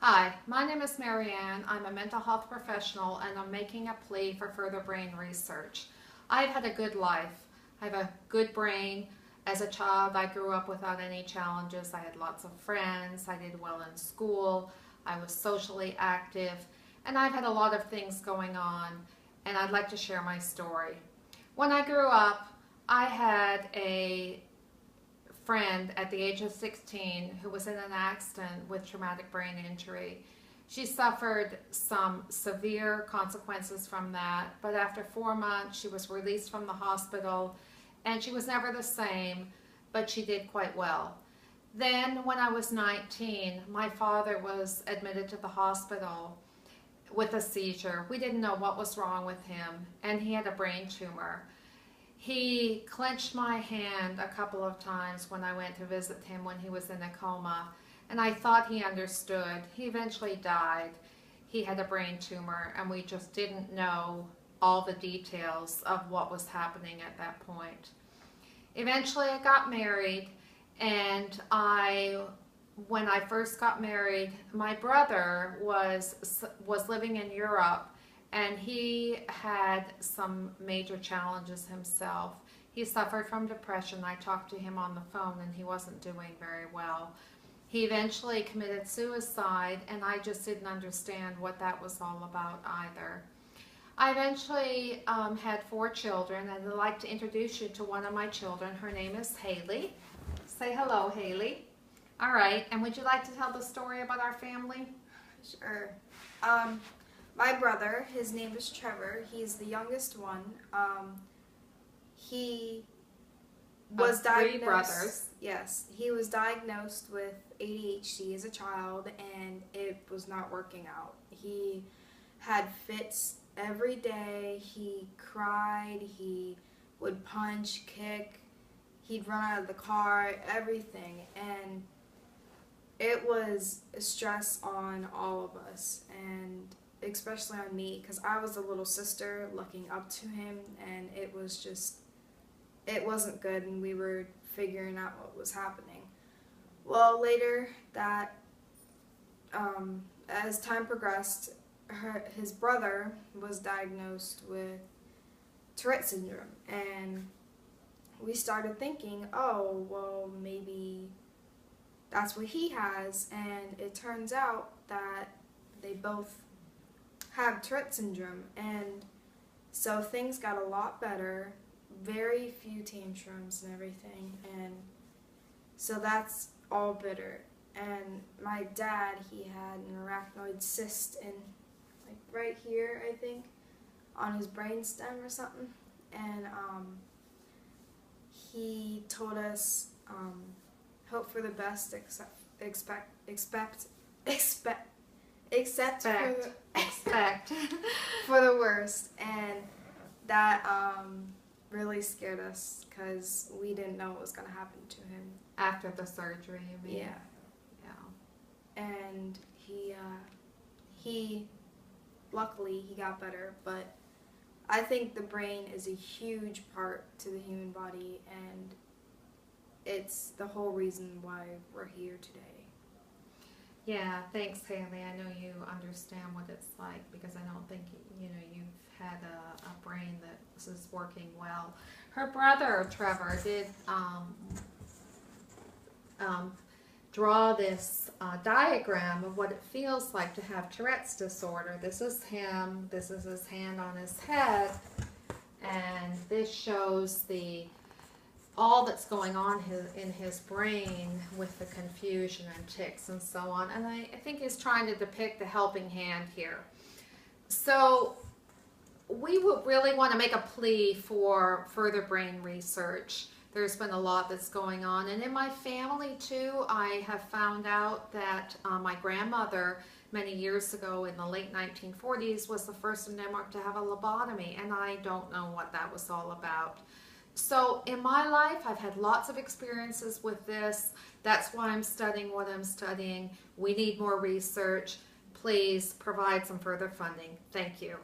Hi, my name is Marianne. I'm a mental health professional and I'm making a plea for further brain research. I've had a good life. I have a good brain. As a child, I grew up without any challenges. I had lots of friends. I did well in school. I was socially active. And I've had a lot of things going on, and I'd like to share my story. When I grew up, I had a friend at the age of 16 who was in an accident with traumatic brain injury. She suffered some severe consequences from that, but after 4 months she was released from the hospital and she was never the same, but she did quite well. Then when I was 19, my father was admitted to the hospital with a seizure. We didn't know what was wrong with him, and he had a brain tumor. He clenched my hand a couple of times when I went to visit him when he was in a coma, and I thought he understood. He eventually died. He had a brain tumor, and we just didn't know all the details of what was happening at that point. Eventually I got married, and when I first got married, my brother was living in Europe, and he had some major challenges himself. He suffered from depression. I talked to him on the phone and he wasn't doing very well. He eventually committed suicide, and I just didn't understand what that was all about either. I eventually had 4 children, and I'd like to introduce you to one of my children. Her name is Haley. Say hello, Haley. All right, and would you like to tell the story about our family? Sure. My brother, his name is Trevor. He's the youngest one. He was diagnosed. 3 brothers. Yes, he was diagnosed with ADHD as a child, and it was not working out. He had fits every day. He cried. He would punch, kick. He'd run out of the car, everything, and it was a stress on all of us, and especially on me, because I was a little sister looking up to him, and it wasn't good, and we were figuring out what was happening. Well, later that, as time progressed, his brother was diagnosed with Tourette syndrome, and we started thinking, oh, well, maybe that's what he has, and it turns out that they both have Tourette syndrome, and so things got a lot better, very few tantrums and everything, and so that's all better. And my dad, he had an arachnoid cyst in, like, right here, I think, on his brainstem or something, and he told us, hope for the best, expect for the worst, and that really scared us because we didn't know what was going to happen to him. After the surgery, you mean? Yeah. And he luckily he got better, but I think the brain is a huge part to the human body, and it's the whole reason why we're here today. Yeah, thanks, Haley. I know you understand what it's like, because I don't think you've had a brain that is working well. Her brother Trevor did draw this diagram of what it feels like to have Tourette's disorder. This is him. This is his hand on his head, and this shows all that's going on in his brain with the confusion and tics and so on. And I think he's trying to depict the helping hand here. So we would really want to make a plea for further brain research. There's been a lot that's going on. And in my family too, I have found out that my grandmother many years ago in the late 1940s was the first in Denmark to have a lobotomy, and I don't know what that was all about. So in my life, I've had lots of experiences with this. That's why I'm studying what I'm studying. We need more research. Please provide some further funding. Thank you.